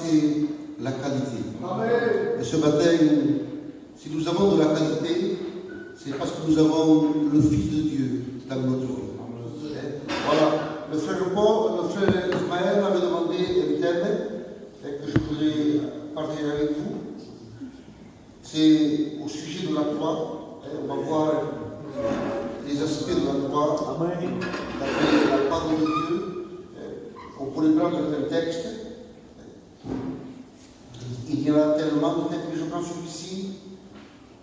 c'est la qualité. Amen. Et ce matin, si nous avons de la qualité, c'est parce que nous avons le Fils de Dieu dans notre vie. Voilà, le frère Ismaël m'avait demandé un thème que je voudrais partager avec vous. C'est au sujet de la croix. On va voir les aspects de la croix, d'après la parole de Dieu. On pourrait prendre un texte. Il y en a tellement, peut-être que je prends celui-ci,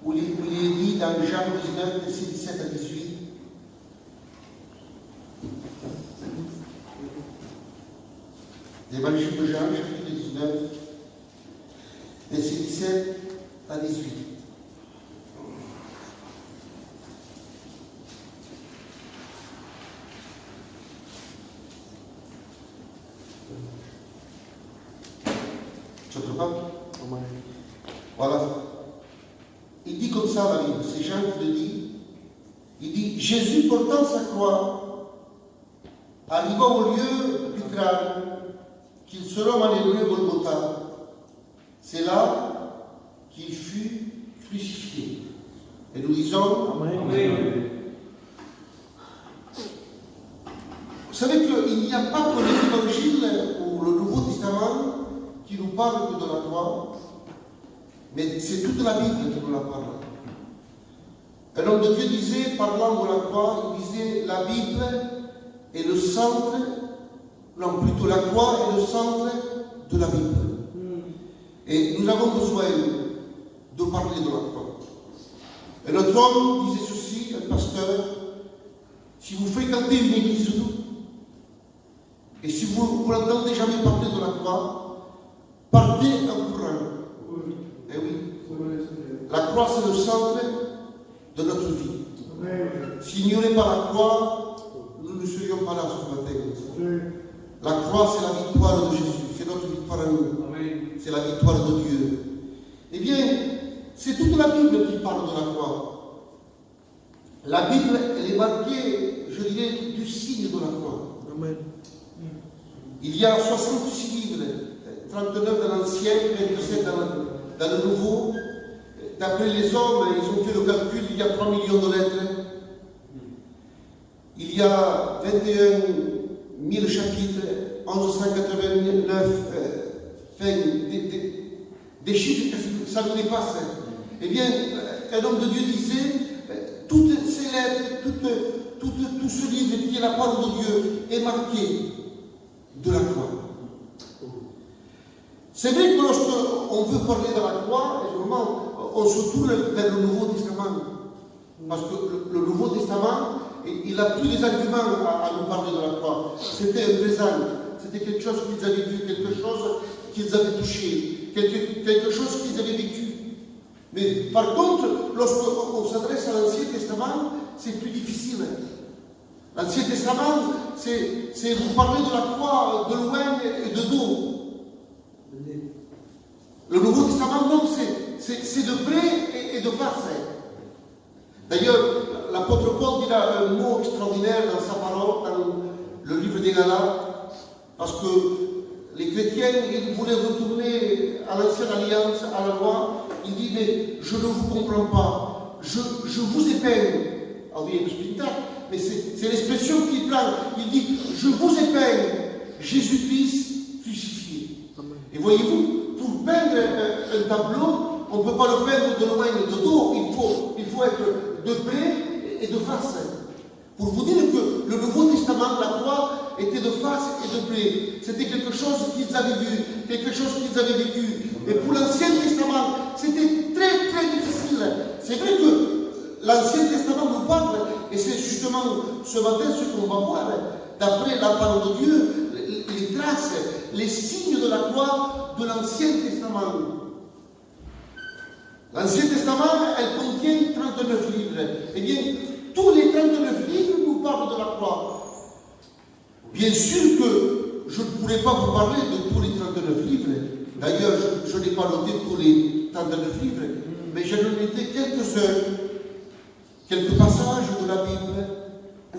où il est dit dans Jean 19, verset 17 à 18. L'évangile de Jean, chapitre 19, verset 17 à 18. Tu ne pas? Voilà. Il dit comme ça, la Bible, c'est Jean qui le dit. Il dit, Jésus portant sa croix, arriva au lieu du crâne, qu'il se nomme alléluia Golgotha. C'est là qu'il fut crucifié. Et nous disons, Amen. Vous savez qu'il n'y a pas que les évangiles ou le Nouveau Testament qui nous parle que de la croix, mais c'est toute la Bible qui nous la parle. Un homme de Dieu disait, parlant de la croix, il disait, la Bible est le centre, non plutôt la croix est le centre de la Bible. Et nous avons besoin de parler de la croix. Et notre homme disait ceci, un pasteur, si vous fréquentez une église, et si vous n'entendez jamais parler de la croix, partez en courant. Eh oui. La croix, c'est le centre de notre vie. S'il n'y aurait pas la croix, nous ne serions pas là ce matin. La croix, c'est la victoire de Jésus. C'est notre victoire à nous. C'est la victoire de Dieu. Eh bien, c'est toute la Bible qui parle de la croix. La Bible, elle est marquée, je dirais, du signe de la croix. Amen. Il y a 66 livres, 39 dans l'Ancien, 27 dans le Nouveau. D'après les hommes, ils ont fait le calcul, il y a 3 millions de lettres. Il y a 21 000 chapitres, 1189, des chiffres que ça nous dépasse. Eh bien, un homme de Dieu disait, toutes ces lettres, tout ce livre qui est la parole de Dieu est marqué de la croix. C'est vrai que lorsqu'on veut parler de la croix, on se tourne vers le Nouveau Testament. Parce que le Nouveau Testament, il a tous les arguments à nous parler de la croix. C'était un présent, c'était quelque chose qu'ils avaient vu, quelque chose qu'ils avaient touché, quelque chose qu'ils avaient vécu. Mais par contre, lorsqu'on s'adresse à l'Ancien Testament, c'est plus difficile. L'Ancien Testament, c'est vous parler de la croix de loin et de dos. Le Nouveau Testament, non, c'est de près et de face. D'ailleurs, l'apôtre Paul dira un mot extraordinaire dans sa parole, dans le livre des Galates, parce que les chrétiens, ils voulaient retourner à l'ancienne alliance, à la loi. Il dit, mais je ne vous comprends pas, je vous épeigne. Ah oui, mais c'est l'expression qu'il prend. Il dit, je vous épeigne Jésus-Christ crucifié. Et voyez-vous, pour peindre un tableau, on ne peut pas le peindre de loin et de dos, il faut être de près et de face. Pour vous dire que le Nouveau Testament, la croix, était de face et de près. C'était quelque chose qu'ils avaient vu, quelque chose qu'ils avaient vécu. Et pour l'Ancien Testament, c'était très très difficile. C'est vrai que l'Ancien Testament nous parle, et c'est justement ce matin ce qu'on va voir, d'après la parole de Dieu, les traces, les signes de la croix de l'Ancien Testament. L'Ancien Testament, elle contient 39 livres. Eh bien, tous les 39 livres nous parlent de la croix. Bien sûr que je ne pourrais pas vous parler de tous les 39 livres. D'ailleurs, je n'ai pas noté tous les 39 livres, mais je n'en ai quelques-uns, quelques passages de la Bible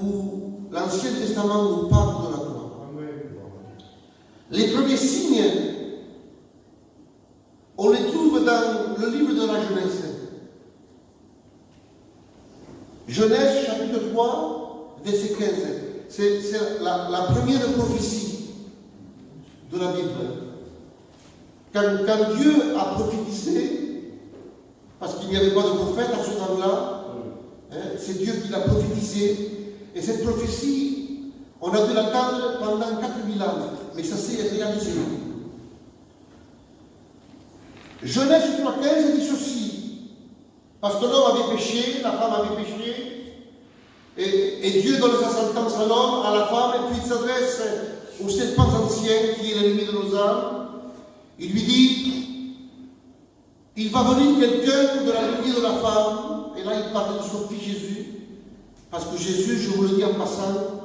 où l'Ancien Testament nous parle de la croix. Les premiers signes On les trouve dans le livre de la Genèse. Genèse chapitre 3, verset 15. C'est la première prophétie de la Bible. Quand Dieu a prophétisé, parce qu'il n'y avait pas de prophète à ce temps-là, c'est Dieu qui l'a prophétisé. Et cette prophétie, on a dû l'attendre pendant 4000 ans. Mais ça s'est réalisé. Genèse 3,15 dit ceci. Parce que l'homme avait péché, la femme avait péché, et Dieu donne sa sentence à l'homme, à la femme, et puis il s'adresse au serpent ancien qui est l'ennemi de nos âmes. Il lui dit, il va venir quelqu'un de la lignée de la femme, et là il parle de son fils Jésus, parce que Jésus, je vous le dis en passant,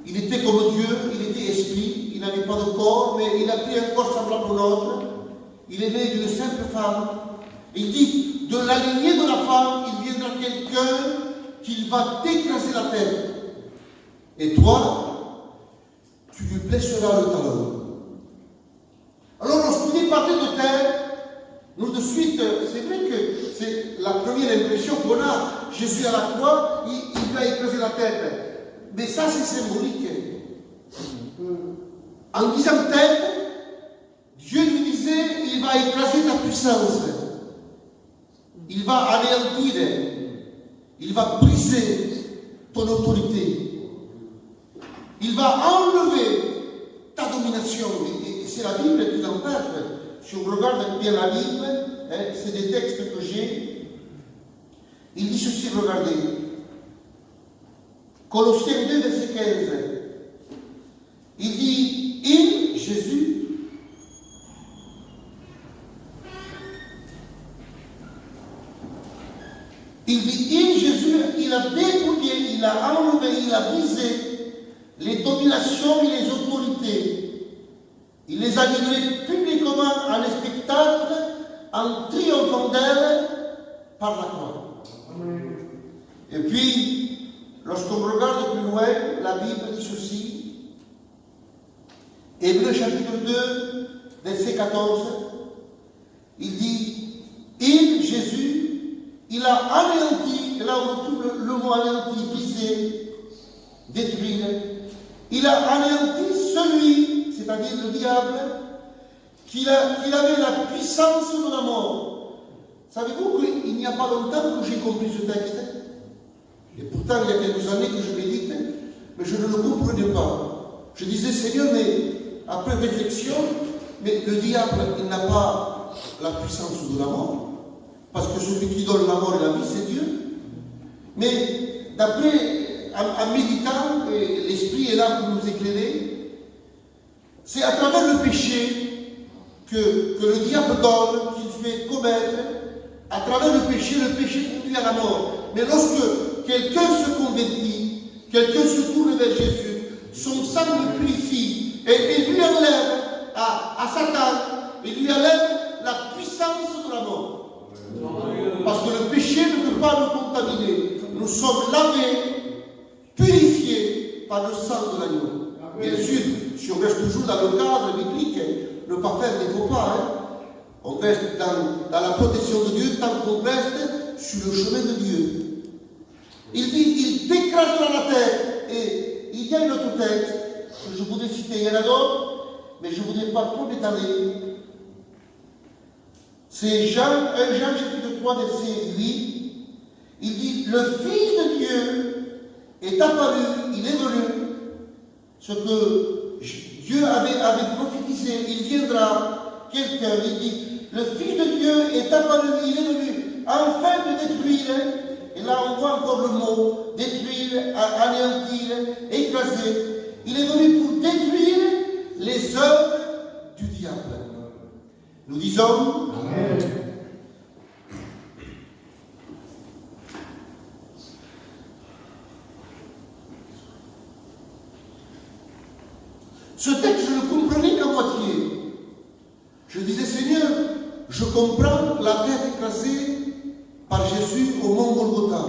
il était comme Dieu, il était esprit, il n'avait pas de corps, mais il a pris un corps semblable au nôtre. Il est né d'une simple femme. Il dit, de la lignée de la femme, il viendra quelqu'un qui va t'écraser la tête. Et toi, tu lui blesseras le talon. Alors, lorsqu'il est parti de terre, nous de suite, c'est vrai que c'est la première impression qu'on a. Jésus à la croix, il va écraser la tête. Mais ça, c'est symbolique. En disant tête, Dieu lui disait, il va écraser ta puissance. Il va anéantir. Il va briser ton autorité. Il va enlever ta domination. Et c'est la Bible qui en parle. Si on regarde bien la Bible, c'est des textes que j'ai. Il dit ceci, regardez. Colossiens 2, verset 15. Il dit, il, Jésus, il dit, il, Jésus, il a dépouillé, il a enlevé, il a brisé les dominations et les autorités. Il les a livrées publiquement en spectacle, en triomphant d'elles par la croix. Et puis, lorsqu'on regarde plus loin, la Bible dit ceci. Hébreux chapitre 2, verset 14, il dit, il, Jésus, il a anéanti, et là on retrouve le mot anéanti, briser, détruire. Il a anéanti celui, c'est-à-dire le diable, qui avait la puissance de la mort. Savez-vous qu'il n'y a pas longtemps que j'ai compris ce texte? Et pourtant, il y a quelques années que je médite, mais je ne le comprenais pas. Je disais, Seigneur, mais après réflexion, mais le diable, il n'a pas la puissance de la mort. Parce que celui qui donne la mort et la vie, c'est Dieu. Mais d'après, en méditant, l'Esprit est là pour nous éclairer, c'est à travers le péché que le diable donne, qu'il fait commettre. À travers le péché conduit à la mort. Mais lorsque quelqu'un se convertit, quelqu'un se tourne vers Jésus, son sang le purifie et lui enlève à Satan, il lui enlève la puissance de la mort. Parce que le péché ne peut pas nous contaminer. Nous sommes lavés, purifiés par le sang de l'agneau. Bien sûr, si on reste toujours dans le cadre biblique, ne pas faire des faux pas. On reste dans la protection de Dieu tant qu'on reste sur le chemin de Dieu. Il dit, il t'écrasera la tête. Et il y a une autre texte que je voudrais citer, il y en a d'autres, mais je ne voudrais pas trop m'étaler. C'est 1 Jean chapitre 3, verset 8. Il dit, le Fils de Dieu est apparu, il est venu. Ce que Dieu avait prophétisé, il viendra, quelqu'un, il dit, le Fils de Dieu est apparu, il est venu, afin de détruire, et là on voit encore le mot, détruire, anéantir, écraser. Il est venu pour détruire les œuvres du diable. Nous disons, Amen. Ce texte, je ne le comprenais qu'à moitié. Je disais, Seigneur, je comprends la tête écrasée par Jésus au mont Golgotha.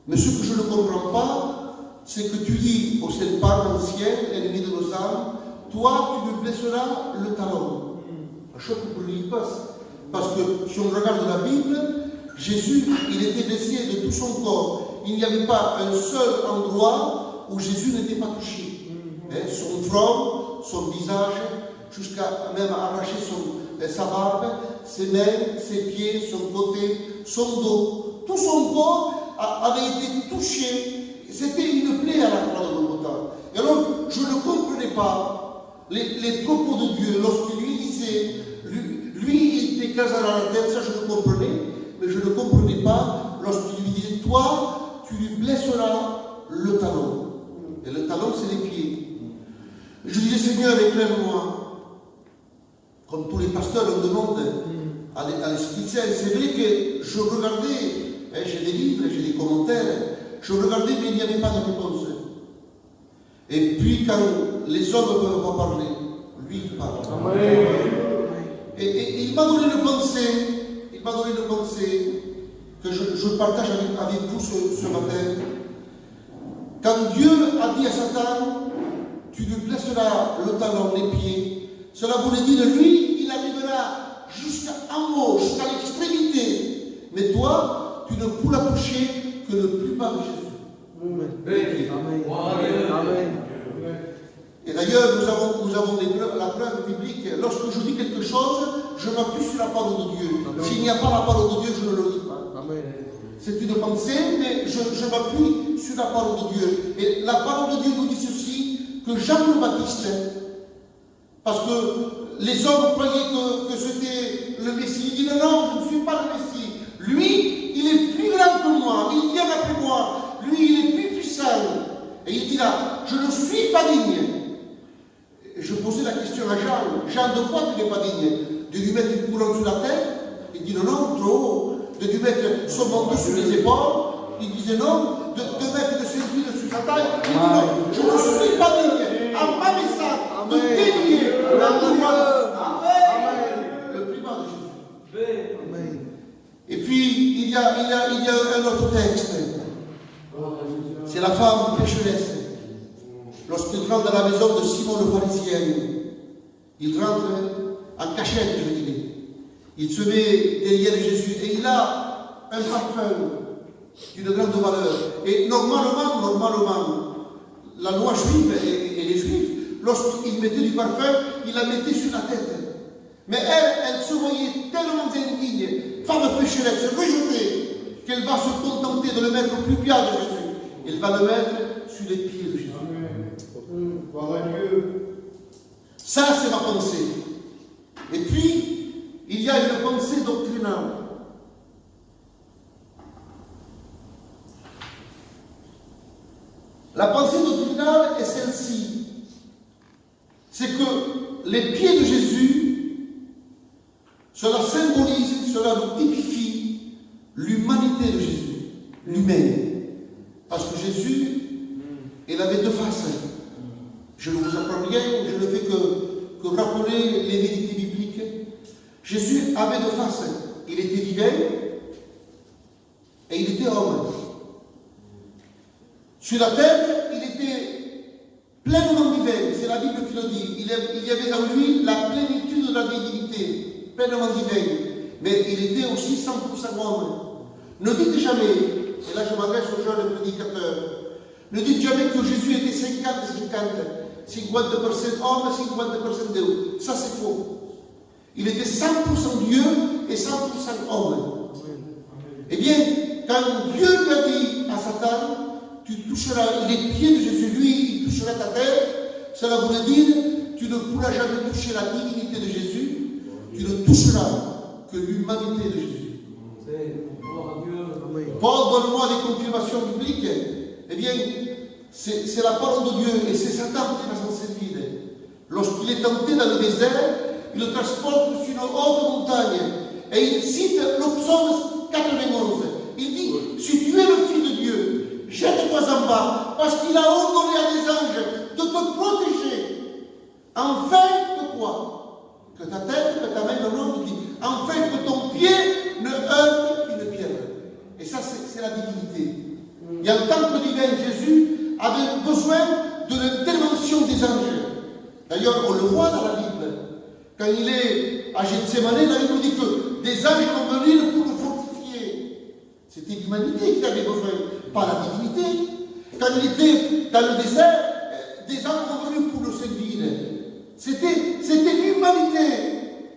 Mais ce que je ne comprends pas, c'est que tu dis au serpent ancien, ennemi de nos âmes, toi, tu me blesseras le talon. Un choc pour lui passe. Parce que si on regarde la Bible, Jésus, il était blessé de tout son corps. Il n'y avait pas un seul endroit où Jésus n'était pas touché. Son front, son visage, jusqu'à même arracher sa barbe, ses mains, ses pieds, son côté, son dos. Tout son corps avait été touché. C'était une plaie à la croix de Golgotha. Et alors, je ne comprenais pas les propos de Dieu lorsqu'il lui disait, lui, il t'écrase à la tête, ça je le comprenais, mais je ne comprenais pas lorsqu'il lui disait, toi, tu lui blesseras le talon. Et le talon, c'est les pieds. Je disais, Seigneur, éclaire-moi. Comme tous les pasteurs, on demande à l'Esprit Saint. C'est vrai que je regardais, j'ai des livres, j'ai des commentaires, je regardais, mais il n'y avait pas de réponse. Et puis, quand les hommes ne peuvent pas parler, lui, il parle. Amen. Et il m'a donné une pensée, que je partage avec vous ce matin. Quand Dieu a dit à Satan, tu lui blesseras le talon, les pieds, cela voulait dire, lui, il arrivera jusqu'en haut, jusqu'à l'extrémité. Mais toi, tu ne pourras toucher que le plus bas de Jésus. Amen. Amen. Et d'ailleurs, nous avons la preuve biblique. Lorsque je dis quelque chose, je m'appuie sur la parole de Dieu. S'il n'y a pas la parole de Dieu, je ne le dis pas. Amen. C'est une pensée, mais je m'appuie sur la parole de Dieu. Et la parole de Dieu nous dit ceci, que Jean le Baptiste, parce que les hommes croyaient que c'était le Messie. Il dit non, je ne suis pas le Messie. Lui, il est plus grand que moi, il vient après moi. Lui, il est plus puissant. Et il dit là, je ne suis pas digne. Et je posais la question à Jean. Jean, de quoi tu n'es pas digne? De lui mettre une couronne sur la tête? Il dit non, trop haut. De lui mettre son manteau sur les épaules? Il disait non. De mettre de ses huiles sur sa taille? Il dit non, je ne suis pas digne. En ma message, de délier la couronne. Le plus bas de Jésus. Amen. Et puis, il y a un autre texte. C'est la femme pécheresse. Lorsqu'il rentre dans la maison de Simon le pharisien, il rentre en cachette, je dirais. Il se met derrière Jésus et il a un parfum d'une grande valeur. Et normalement, la loi juive et les juifs, lorsqu'ils mettaient du parfum, ils la mettaient sur la tête. Mais elle se voyait tellement indigne, femme pécheresse, rejetée, qu'elle va se contenter de le mettre au plus bas de Jésus. Elle va le mettre sur les pieds de Jésus. Ça, c'est ma pensée. Et puis, il y a une pensée doctrinale. La pensée doctrinale est celle-ci. C'est que les pieds de Jésus, cela symbolise, cela nous typifie l'humanité de Jésus, l'humain. Parce que Jésus, il avait deux faces. Je ne vous apprends rien, je ne fais que rappeler les vérités bibliques. Jésus avait deux faces. Il était divin et il était homme. Sur la terre, il était pleinement divin. C'est la Bible qui le dit. Il y avait en lui la plénitude de la divinité, pleinement divin. Mais il était aussi 100% homme. Ne dites jamais, et là je m'adresse aux jeunes prédicateurs, ne dites jamais que Jésus était 50% homme, 50% Dieu. Ça c'est faux. Il était 100% Dieu et 100% homme. Eh bien, quand Dieu lui a dit à Satan, tu toucheras les pieds de Jésus, lui, il touchera ta tête, cela voulait dire, tu ne pourras jamais toucher la divinité de Jésus, tu ne toucheras que l'humanité de Jésus. Paul, donne-moi des confirmations bibliques. Eh bien, c'est la parole de Dieu et c'est Satan qui va s'en servir. Lorsqu'il est tenté dans le désert, il le transporte sur une haute montagne et il cite le psaume 91. Il dit, si tu es le Fils de Dieu, jette-toi en bas, parce qu'il a ordonné à des anges de te protéger. Afin de quoi? Que ta tête, que ta main ne l'autre dit, afin que ton pied ne heurte une pierre. Et ça, c'est la divinité. Et en tant que divin, Jésus avait besoin de l'intervention des anges. D'ailleurs, on le voit dans la Bible. Quand il est à Gethsemane, la Bible nous dit que des anges sont venus pour le fortifier. C'était l'humanité qui avait besoin, pas la divinité. Quand il était dans le désert, des anges sont venus pour le servir. C'était l'humanité.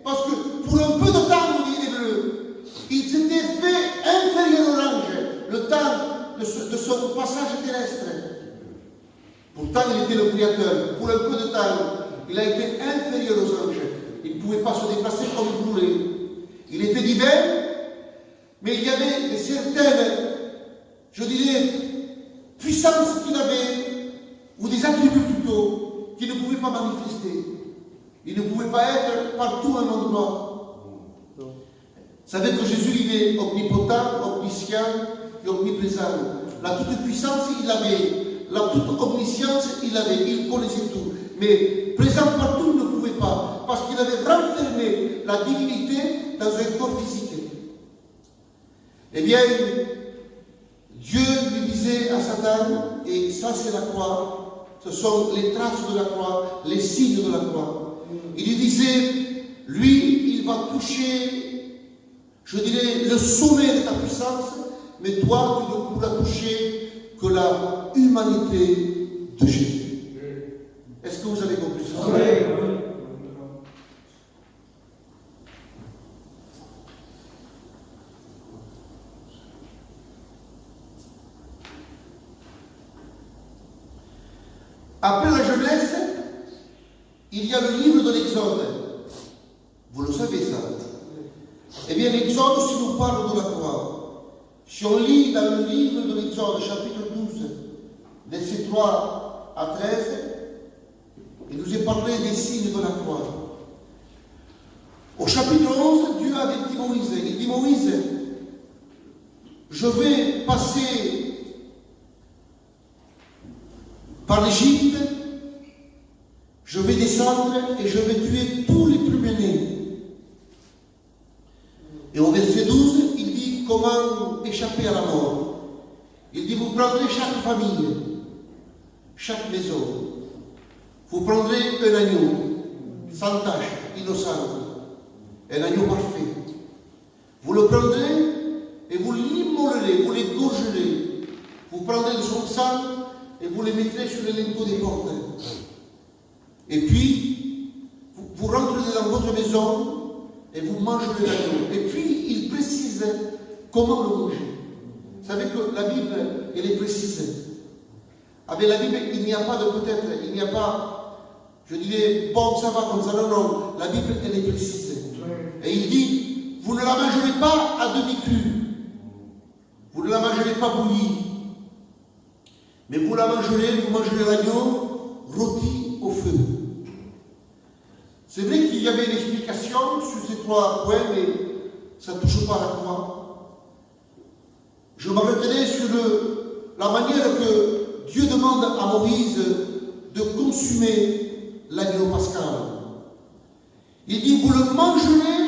Parce que pour un peu de temps, nous dit l'Hébreu, il s'était fait inférieur aux anges, le temps de son passage terrestre. Pourtant, il était le Créateur. Pour un peu de temps, il a été inférieur aux anges. Il ne pouvait pas se déplacer comme il voulait. Il était divin, mais il y avait certaines, je dirais, puissances qu'il avait, ou des attributs plutôt, qu'il ne pouvait pas manifester. Il ne pouvait pas être partout à un endroit. Vous savez que Jésus, il est omnipotent, omniscient et omniprésent. La toute-puissance, il l'avait. La toute omniscience, il l'avait. Il connaissait tout. Mais présent partout, il ne pouvait pas. Parce qu'il avait renfermé la divinité dans un corps physique. Eh bien, Dieu lui disait à Satan, et ça c'est la croix, ce sont les traces de la croix, les signes de la croix. Il lui disait, lui, il va toucher, je dirais, le sommet de ta puissance, mais toi, tu ne pourras toucher que la humanité de Jésus. Est-ce que vous avez compris ça? Oui. Après la jeunesse, il y a le livre de l'Exode. Vous le savez ça. Eh bien, l'Exode aussi nous parle de la croix. Si on lit dans le livre de l'Exode, chapitre 12, versets 3 à 13, il nous est parlé des signes de la croix. Au chapitre 11, Dieu avait dit Moïse, il dit Moïse, je vais passer par l'Égypte, je vais descendre et je vais tuer tous les premiers-nés. Et au verset 12, il dit comment échapper à la mort. Il dit, vous prendrez chaque famille, chaque maison. Vous prendrez un agneau, sans tache, innocent, un agneau parfait. Vous le prendrez et vous l'immolerez, vous l'égorgerez. Vous prendrez de son sang et vous les mettrez sur les linteaux des portes. Et puis, vous rentrerez dans votre maison et vous mangerez l'agneau. Et puis, il précise comment le manger. Vous savez que la Bible, elle est précise. Avec la Bible, il n'y a pas de peut-être, il n'y a pas, je dirais, bon, ça va comme ça. Non, non, la Bible, elle est précise. Et il dit, vous ne la mangerez pas à demi-crue. Vous ne la mangerez pas bouillie. Mais vous la mangerez, vous mangerez l'agneau rôti au feu. C'est vrai qu'il y avait une explication sur ces trois points, mais ça ne touche pas à la croix. Je m'arrêterai sur la manière que Dieu demande à Moïse de consumer l'agneau pascal. Il dit, vous le mangerez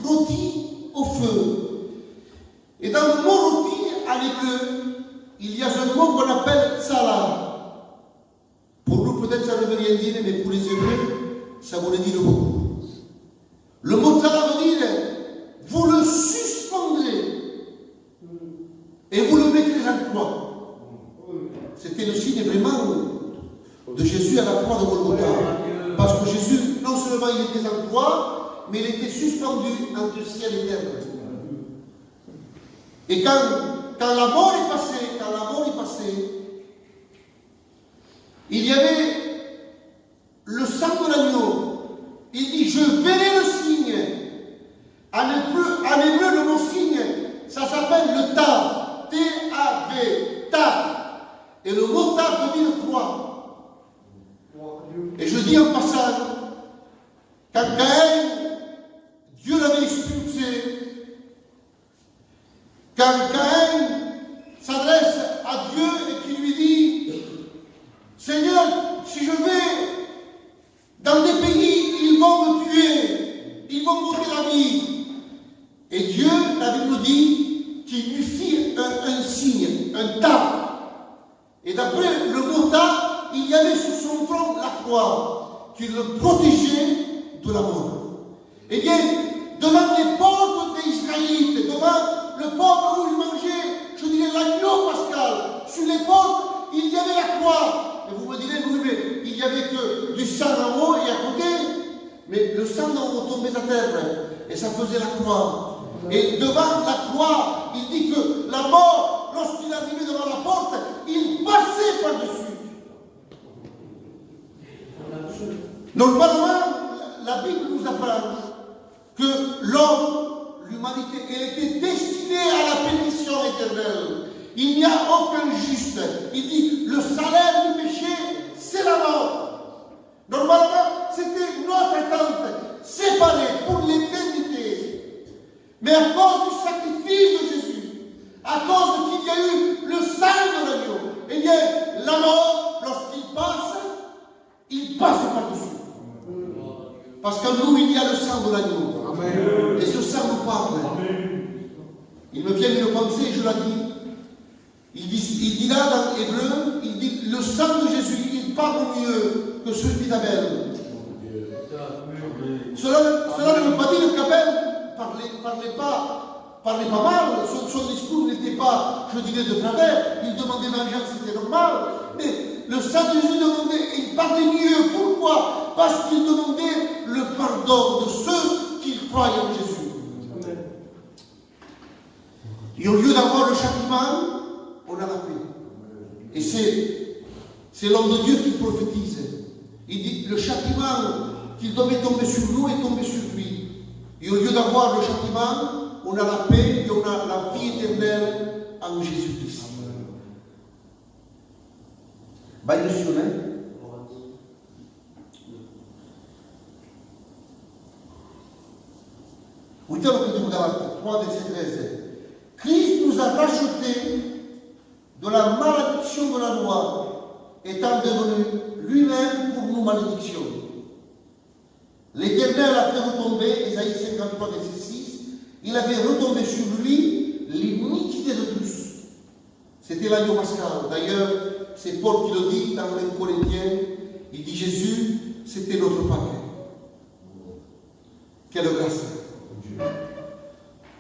rôti au feu. Et dans le mot rôti, à l'hébreu, il y a un mot qu'on appelle salah. Pour nous, peut-être ça ne veut rien dire, mais pour les Hébreux, ça voulait dire beaucoup. Le mot salah veut dire, vous le suspendrez et vous le mettrez en croix. C'était le signe vraiment de Jésus à la croix de Golgotha. Parce que Jésus, non seulement il était en croix, mais il était suspendu entre le ciel et terre. Et quand la mort est passée, il y avait le sang de l'agneau. Il dit, je verrai le signe. En hébreu, le mot signe, ça s'appelle le tav. T-A-V, tav. Et le mot tav veut dire croix. Et je dis en passant, quand Caïn, Dieu l'avait expulsé, quand Caïn s'adresse à Dieu et qui lui dit, Seigneur, si je vais dans des pays, ils vont me tuer, ils vont m'ôter la vie. Et Dieu, la Bible dit, qu'il lui fit un signe, un tav. Et d'après le mot tav, il y avait sur son front la croix, qui le protégeait de la mort. Eh bien, peuple où ils mangeaient, je dirais, l'agneau pascal. Sur les portes, il y avait la croix. Et vous me direz, oui, mais il n'y avait que du sang en haut et à côté. Mais le sang en haut tombait à terre. Et ça faisait la croix. Et devant la croix, il dit que la mort, lorsqu'il arrivait devant la porte, il passait par-dessus. Normalement, la Bible nous apprend que l'homme, l'humanité, elle était destinée à la perdition éternelle. Il n'y a aucun juste. Il dit, le salaire du péché, c'est la mort. Normalement, c'était notre attente, séparée pour l'éternité. Mais à cause du sacrifice de Jésus, à cause qu'il y a eu le sang de l'agneau, eh bien, la mort, lorsqu'il passe par-dessus. Parce qu'en nous, il y a le sang de l'agneau. Amen. Et ce sang nous parle. Amen. Il me vient une pensée, je la dis. Il dit là dans Hébreu, il dit le sang de Jésus, il parle mieux que celui d'Abel. Cela ne veut pas dire qu'Abel parlait pas mal, son discours n'était pas, je dirais, de travers, il demandait vengeance, c'était normal, mais le sang de Jésus demandait, il parlait mieux. Pourquoi? Parce qu'il demandait le pardon de ceux qui croient en Jésus. Amen. Et au lieu d'avoir le châtiment, on a la paix. Et c'est l'homme de Dieu qui prophétise. Il dit le châtiment qu'il devait tomber sur nous est tombé sur lui. Et au lieu d'avoir le châtiment, on a la paix et on a la vie éternelle en Jésus-Christ. Benedizione. Uitiamo che dico davanti, 3 verset 13. Christ nous a rachetés de la malédiction de la loi, étant devenu lui-même pour nous malédiction. L'Éternel a fait retomber, Ésaïe 53, verset 6, il avait retombé sur lui l'iniquité de tous. C'était l'agneau pascal. D'ailleurs, c'est Paul qui le dit dans les Corinthiens. Il dit Jésus, c'était notre Pâques. Quelle grâce!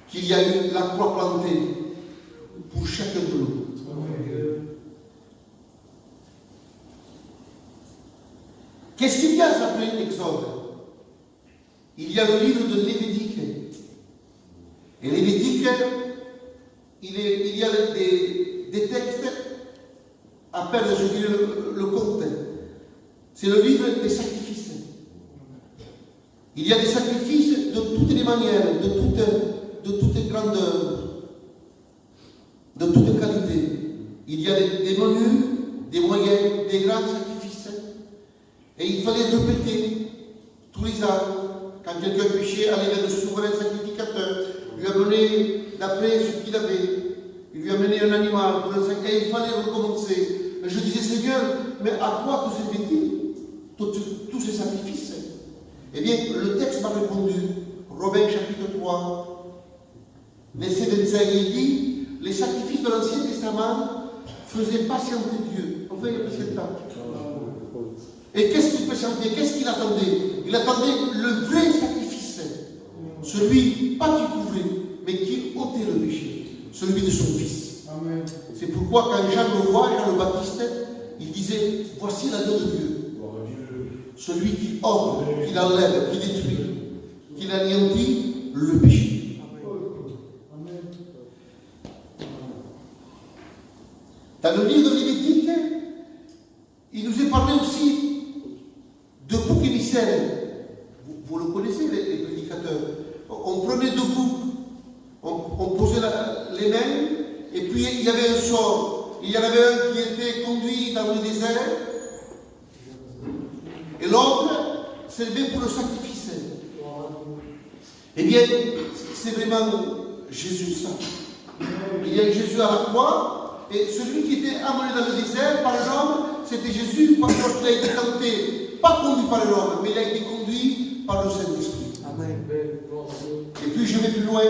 Qu'il y a eu la croix plantée pour chacun de nous. Qu'est-ce qu'il y a après l'Exode? Il y a le livre de Lévitique. Et Lévitique, il y a des textes à peine, je dirais, le compte. C'est le livre des sacrifices. Il y a des sacrifices de toutes les manières, de toute grandeur, de toute qualité. Il y a des menus, des moyens, des grands sacrifices. Et il fallait répéter tous les ans, quand quelqu'un péchait, aller vers le souverain sacrificateur, lui amener d'après ce qu'il avait. Il lui amenait un animal pour le sacrifice, et il fallait recommencer. Et je disais, Seigneur, mais à quoi tout servait-il, tous ces sacrifices? Eh bien, le texte m'a répondu, Romains chapitre 3, verset 25, il dit, les sacrifices de l'Ancien Testament faisaient patienter Dieu. Enfin, il y a le temps. Et qu'est-ce qu'il patientait? Qu'est-ce qu'il attendait? Il attendait le vrai sacrifice. Celui, pas qui couvrait, mais qui ôtait le péché. Celui de son Fils. Amen. C'est pourquoi quand Jean le voit, Jean le Baptiste, il disait, voici l'agneau de Dieu. Celui qui ôte, qui l'enlève, qui détruit, qui anéantit le péché. Amen. Dans le livre de Lévitique, il nous est parlé aussi de boucs émissaires. Vous le connaissez, les prédicateurs. On prenait 2 boucs, on posait les mains, et puis il y avait un sort. Il y en avait un qui était conduit dans le désert, et l'autre servait pour le sacrifice. Eh bien, c'est vraiment Jésus ça. Il y a Jésus à la croix, et celui qui était amené dans le désert par l'homme, c'était Jésus, parce qu'il a été tenté, pas conduit par l'homme, mais il a été conduit par le Saint-Esprit. Amen. Et puis je vais plus loin.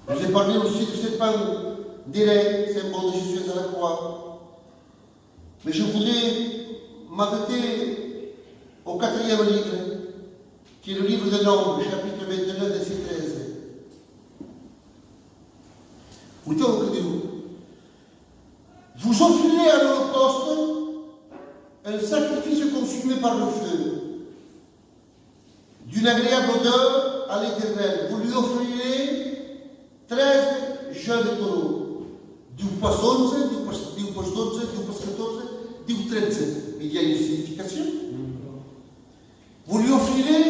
Je vous ai parlé aussi de cette femme d'airain, symbole de Jésus à la croix. Mais je voudrais m'arrêter au 4e livre, qui est le livre de Nombres, chapitre 29, verset 13. Uitiamo che dico. Vous offrirez à l'Holocauste un sacrifice consumé par le feu, d'une agréable odeur à l'Éternel. Vous lui offrirez 13 jeunes taureaux. Diu pas 11, diu pas 12, diu pas 14, diu 13. Il y a une signification. Vous lui offrirez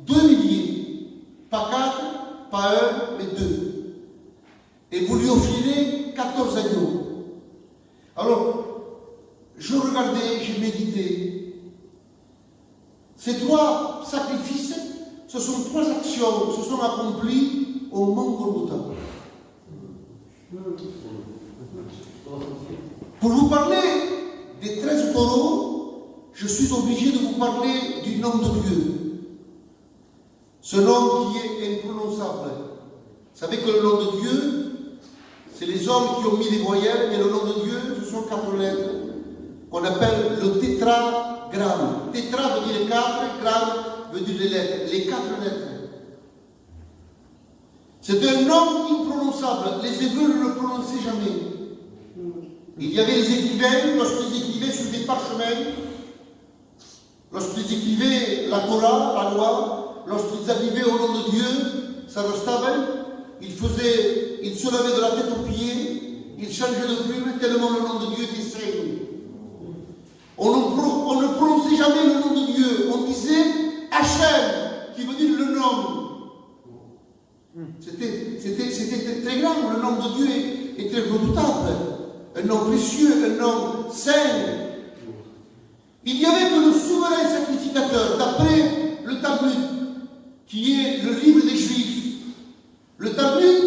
2 milliers, pas 4, pas 1, mais 2. Et vous lui offrirez 14 agneaux. Alors, je regardais, j'ai médité. Ces 3 sacrifices, ce sont 3 actions qui se sont accomplies au mont Golgotha. Pour vous parler des 13 taureaux, je suis obligé de vous parler du nom de Dieu. Ce nom qui est imprononçable. Vous savez que le nom de Dieu, c'est les hommes qui ont mis les voyelles, et le nom de Dieu, ce sont 4 lettres, qu'on appelle le tétragramme. Tétra veut dire 4, gramme veut dire les lettres, les 4 lettres. C'est un nom imprononçable. Les Hébreux ne le prononçaient jamais. Il y avait les écrivains, lorsqu'ils écrivaient sur des parchemins, lorsqu'ils écrivaient la Torah, la loi, lorsqu'ils arrivaient au nom de Dieu, ça restavait, ils se lavaient de la tête aux pieds, ils changeaient de plume tellement le nom de Dieu était saint. On ne prononçait jamais le nom de Dieu, on disait Hachem, qui veut dire le nom. C'était très grand, le nom de Dieu était redoutable, un nom précieux, un nom saint. Il n'y avait que le souverain sacrificateur, d'après le Talmud, qui est le livre des Juifs. Le Talmud,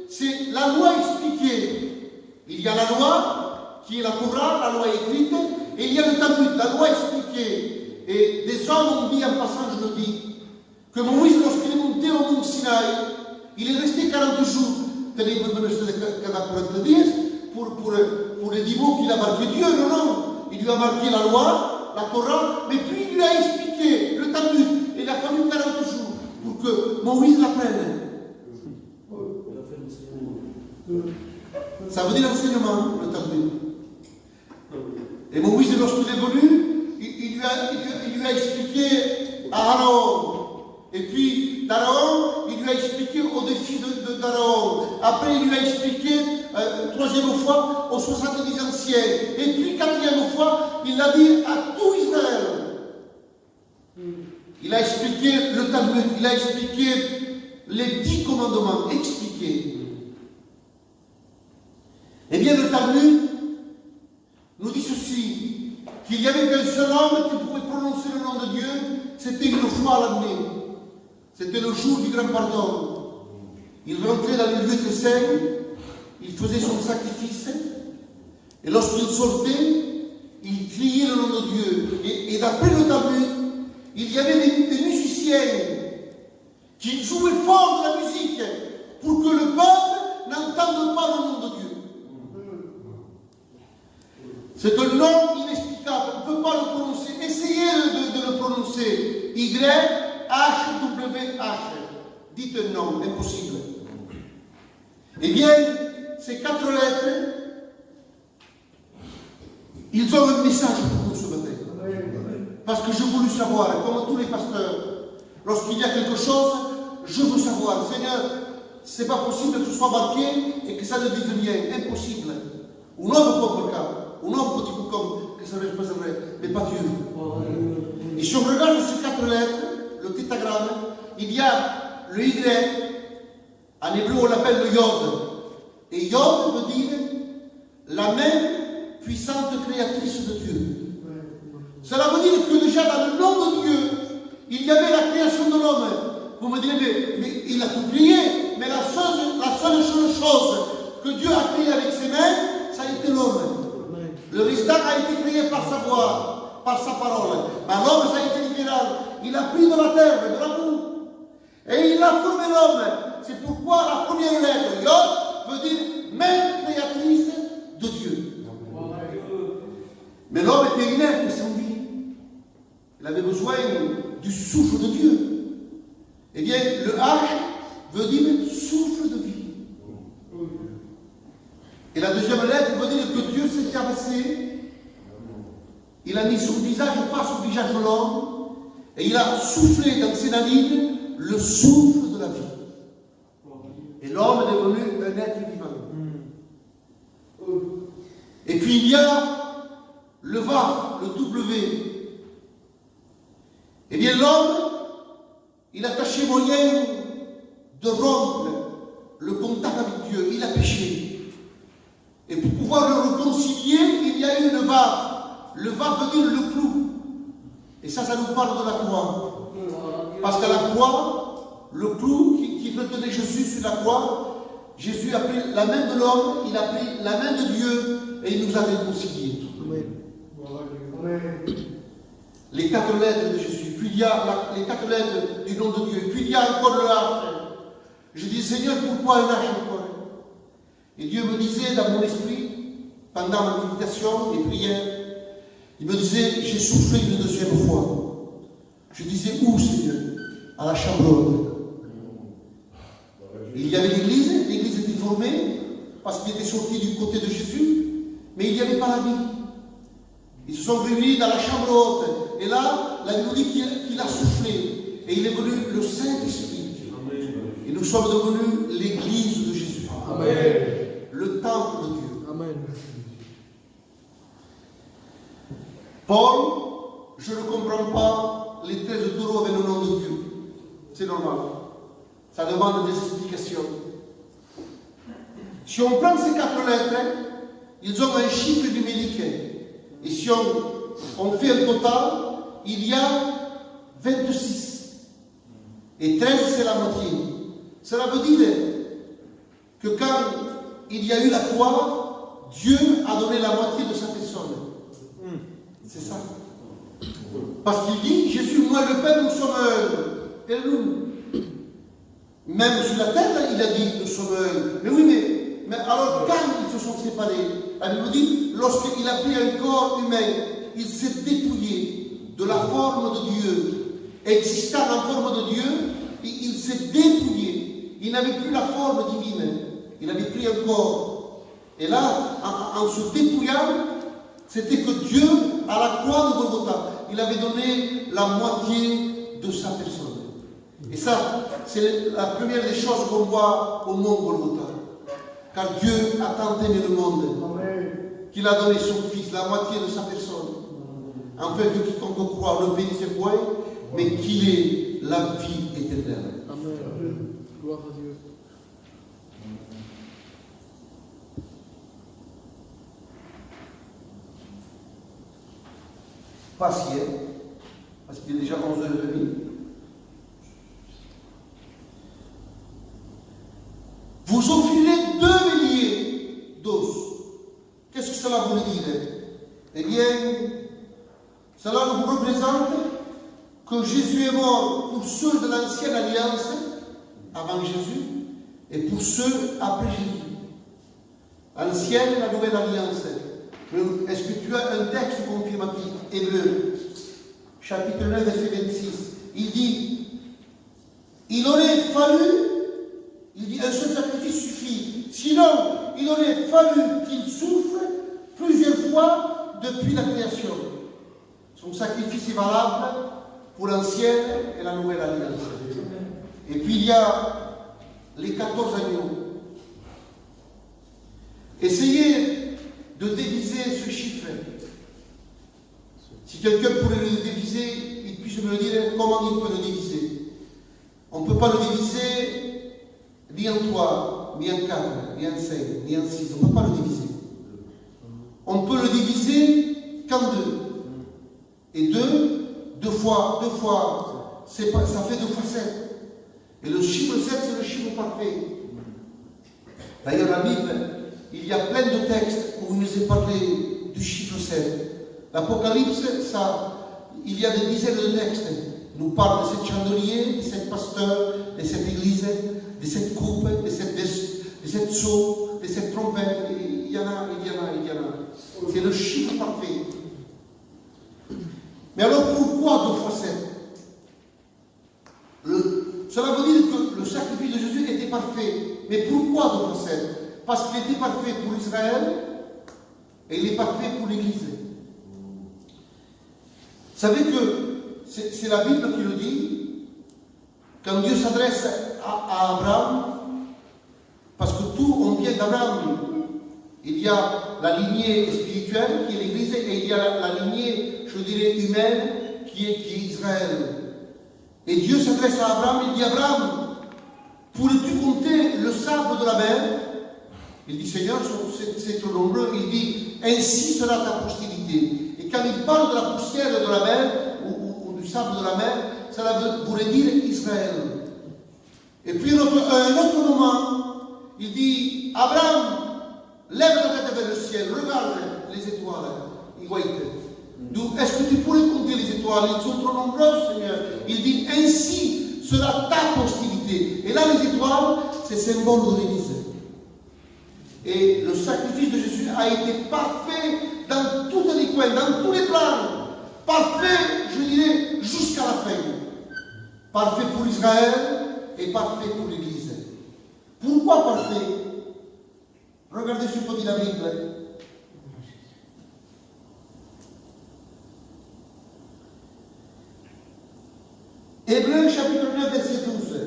c'est la loi expliquée. Il y a la loi, qui est la Torah, la loi écrite, et il y a le Talmud, la loi expliquée. Et des hommes ont dit, en passant, je le dis, que Moïse, lorsqu'il est monté au mont Sinaï, il est resté 40 jours, tenez, pour les 10 mots qu'il a marqué Dieu, non. Il lui a marqué la loi, la Torah, mais puis il lui a expliqué le Talmud. Et il a fallu 40 jours pour que Moïse l'apprenne. Ça veut dire enseignement, le Talmud. Et Moïse, lorsqu'il est venu, il lui a expliqué à Aaron. Et puis, d'Aaron, il lui a expliqué au défi d'Aaron. Après, il lui a expliqué, 3e fois, aux 70 anciens. Et puis, 4e fois, il l'a dit à tout Israël. Il a expliqué le Talmud, il a expliqué les 10 commandements, expliqués. Eh bien, le Talmud nous dit ceci, qu'il n'y avait qu'un seul homme qui pouvait prononcer le nom de Dieu, c'était une fois à l'année. C'était le jour du grand pardon. Il rentrait dans le lieu très saint, il faisait son sacrifice, et lorsqu'il sortait, il criait le nom de Dieu. Et d'après le Talmud, il y avait des musiciens qui jouaient fort de la musique pour que le peuple n'entende pas le nom de Dieu. C'est un nom inexplicable, on ne peut pas le prononcer. Essayez de le prononcer. Y-H-W-H. Dites un nom, impossible. Eh bien, ces 4 lettres, ils ont un message pour nous ce matin. Parce que je voulais savoir, comme tous les pasteurs, lorsqu'il y a quelque chose, je veux savoir. Seigneur, ce n'est pas possible que ce soit marqué et que ça ne dise rien. Impossible. Un homme comme le cas. Un homme petit peu comme que ça ne se passerait, mais pas Dieu. Et si on regarde ces 4 lettres, le tétragramme, il y a le Y, en hébreu on l'appelle le Yod. Et Yod veut dire la main puissante créatrice de Dieu. Cela veut dire que déjà dans le nom de Dieu, il y avait la création de l'homme. Vous me direz, mais il a tout créé, mais la seule chose que Dieu a créée avec ses mains, ça a été l'homme. Le restant a été créé par sa voix, par sa parole. Mais l'homme, ça a été différent. Il a pris de la terre, de la boue. Et il a formé l'homme. C'est pourquoi la première lettre, Yod, veut dire main créatrice de Dieu. Mais l'homme était inerte sans vie. Il avait besoin du souffle de Dieu. Eh bien, le H veut dire souffle de vie. Et la deuxième lettre veut dire que Dieu s'est abaissé, il a mis son visage face au visage de l'homme, et il a soufflé dans ses narines le souffle de la vie. Et l'homme est devenu un être vivant. Et puis il y a le Vav, le W. Eh bien l'homme, il a tâché moyen de rompre le contact avec Dieu. Il a péché. Et pour pouvoir le réconcilier, il y a eu le Vav. Le Vav veut dire le clou. Et ça nous parle de la croix. Parce qu'à la croix, le clou qui retenait Jésus sur la croix, Jésus a pris la main de l'homme, il a pris la main de Dieu et il nous a réconciliés. Les 4 lettres de Jésus, puis il y a les 4 lettres du nom de Dieu, puis il y a encore le H. Je dis, Seigneur, pourquoi un H encore? Et Dieu me disait dans mon esprit, pendant ma méditation, les prières, il me disait, j'ai soufflé une deuxième fois. Je disais, où, Seigneur? À la chambre haute. Il y avait l'église était formée, parce qu'il était sorti du côté de Jésus, mais il n'y avait pas la vie. Ils se sont réunis dans la chambre haute, et là, la Bible dit qu'il a soufflé, et il est venu le Saint-Esprit. Et nous sommes devenus l'église de Jésus. Amen. Le temple de Dieu. Amen. Paul, je ne comprends pas les 13 taureaux avec le nom de Dieu. C'est normal. Ça demande des explications. Si on prend ces 4 lettres, ils ont un chiffre numérique. Et si on fait un total, il y a 26. Et 13, c'est la moitié. Cela veut dire que quand il y a eu la croix, Dieu a donné la moitié de sa personne. C'est ça. Parce qu'il dit, Jésus, moi et le Père, nous sommes un. Et nous. Même sur la terre, il a dit, nous sommes un. Mais oui, mais alors quand ils se sont séparés, la Bible dit, lorsqu'il a pris un corps humain, il s'est dépouillé de la forme de Dieu, existant en forme de Dieu, il s'est dépouillé. Il n'avait plus la forme divine. Il avait pris un corps. Et là, en se dépouillant, c'était que Dieu, à la croix de Golgotha, il avait donné la moitié de sa personne. Et ça, c'est la première des choses qu'on voit au mont Golgotha. Car Dieu a tant aimé le monde qu'il a donné son Fils, la moitié de sa personne. Afin que quiconque croit ne périsse point, mais qu'il ait la vie éternelle. Amen. Gloire à Dieu. Patient, parce qu'il est déjà 11h30. Vous offrirez 2 milliers d'os. Qu'est-ce que cela veut dire? Eh bien, cela nous représente que Jésus est mort pour ceux de l'ancienne alliance, avant Jésus, et pour ceux après Jésus. L'ancienne et la nouvelle alliance. Est-ce que tu as un texte confirmatif? Hébreu, chapitre 9, verset 26. Il dit, il aurait fallu, il dit, un seul sacrifice suffit. Sinon, il aurait fallu qu'il souffre plusieurs fois depuis la création. Son sacrifice est valable pour l'ancienne et la nouvelle alliance. Et puis il y a les 14 agneaux. Essayez de diviser ce chiffre. Si quelqu'un pourrait le diviser, il puisse me le dire comment il peut le diviser. On ne peut pas le diviser ni en 3, ni en 4, ni en 5, ni en 6. On ne peut pas le diviser. On peut le diviser qu'en 2. Et 2 fois, ça fait 2 fois 7. Et le chiffre 7, c'est le chiffre parfait. D'ailleurs, la Bible, il y a plein de textes où il nous est parlé du chiffre 7. L'Apocalypse, il y a des dizaines de textes. Il nous parle de 7 chandeliers, de 7 pasteurs, de 7 églises, de 7 coupes, de 7 sceaux, de 7 trompettes. Il y en a. C'est le chiffre parfait. Mais alors pourquoi 2 fois 7? Cela veut dire que le sacrifice de Jésus était parfait. Mais pourquoi 2 fois 7? parce qu'il était parfait pour Israël et il est parfait pour l'Église. Vous savez que c'est la Bible qui le dit, quand Dieu s'adresse à Abraham, parce que tout, on vient d'Abraham. Il y a la lignée spirituelle qui est l'Église et il y a la lignée, je dirais, humaine qui est Israël. Et Dieu s'adresse à Abraham, il dit Abraham, pourrais-tu compter le sable de la mer? Il dit Seigneur, c'est trop nombreux. Il dit ainsi sera ta postérité. Et quand il parle de la poussière de la mer ou du sable de la mer, cela voudrait dire Israël. Et puis un autre moment, il dit Abraham, lève la tête vers le ciel, regarde les étoiles. Est-ce que tu pourrais compter les étoiles? Ils sont trop nombreuses, Seigneur. Il dit ainsi sera ta postérité. Et là, les étoiles, c'est symbole de l'Église. Et le sacrifice de Jésus a été parfait dans tous les coins, dans tous les plans. Parfait, je dirais, jusqu'à la fin. Parfait pour Israël et parfait pour l'Église. Pourquoi parfait? Regardez ce que dit la Bible. Hébreux chapitre 9, verset 12.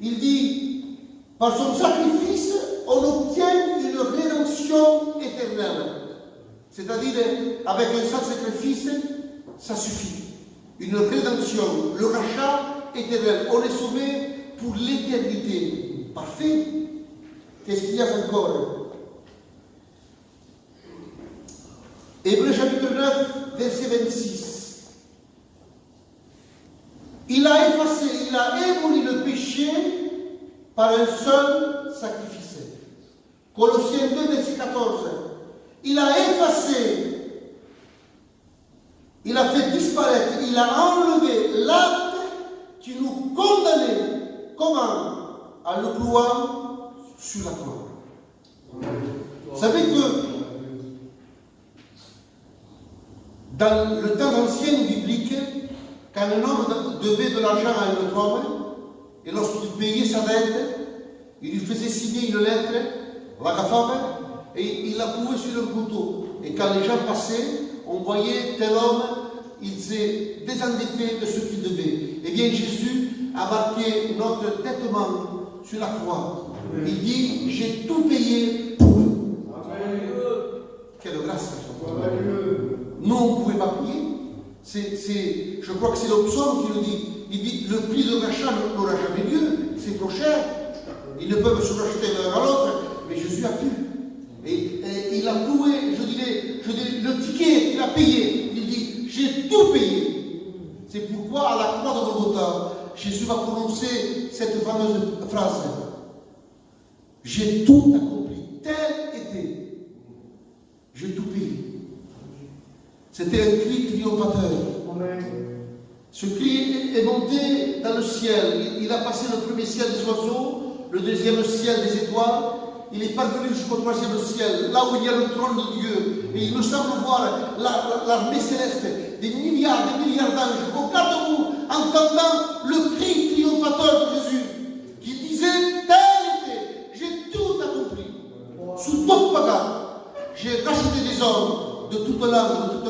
Il dit, par son sacrifice, on obtient une rédemption éternelle. C'est-à-dire, avec un seul sacrifice, ça suffit. Une rédemption, le rachat éternel. On est sauvé pour l'éternité. Parfait. Qu'est-ce qu'il y a encore? Hébreux chapitre 9, verset 26. Il a effacé, il a émoli le péché par un seul sacrifice. Colossiens 2, verset 14. Il a effacé, il a fait disparaître, il a enlevé l'acte qui nous condamnait. Comment? En le clouant sur la croix. Vous savez que dans le temps ancien biblique, quand un homme devait de l'argent à un autre homme, et lorsqu'il payait sa dette, il lui faisait signer une lettre, la gafame, et il la clouait sur un couteau. Et quand les gens passaient, on voyait tel homme, il s'est désendetté de ce qu'il devait. Eh bien, Jésus a marqué notre endettement sur la croix. Il dit, j'ai tout payé pour eux. Quelle grâce! Nous, on ne pouvait pas payer. Je crois que c'est le psaume qui le dit. Il dit, le prix de rachat n'aura jamais lieu. C'est trop cher. Ils ne peuvent se racheter l'un à l'autre. Mais Jésus a pu. Et il a loué, je dirais, le ticket qu'il a payé. Il dit, j'ai tout payé. C'est pourquoi à la croix de Golgotha, Jésus va prononcer cette fameuse phrase. J'ai tout accompli. Tel était. J'ai tout payé. C'était un cri triomphateur. Ce cri est monté dans le ciel. Il a passé le premier ciel des oiseaux, le deuxième ciel des étoiles. Il est parvenu jusqu'au troisième ciel, là où il y a le trône de Dieu. Et il me semble voir l'armée céleste, des milliards d'anges. Regardez-vous, entendant le cri triomphateur de Jésus, qui disait, tel était, j'ai tout accompli. Sous toute paga, j'ai racheté des hommes de toute langue, de toute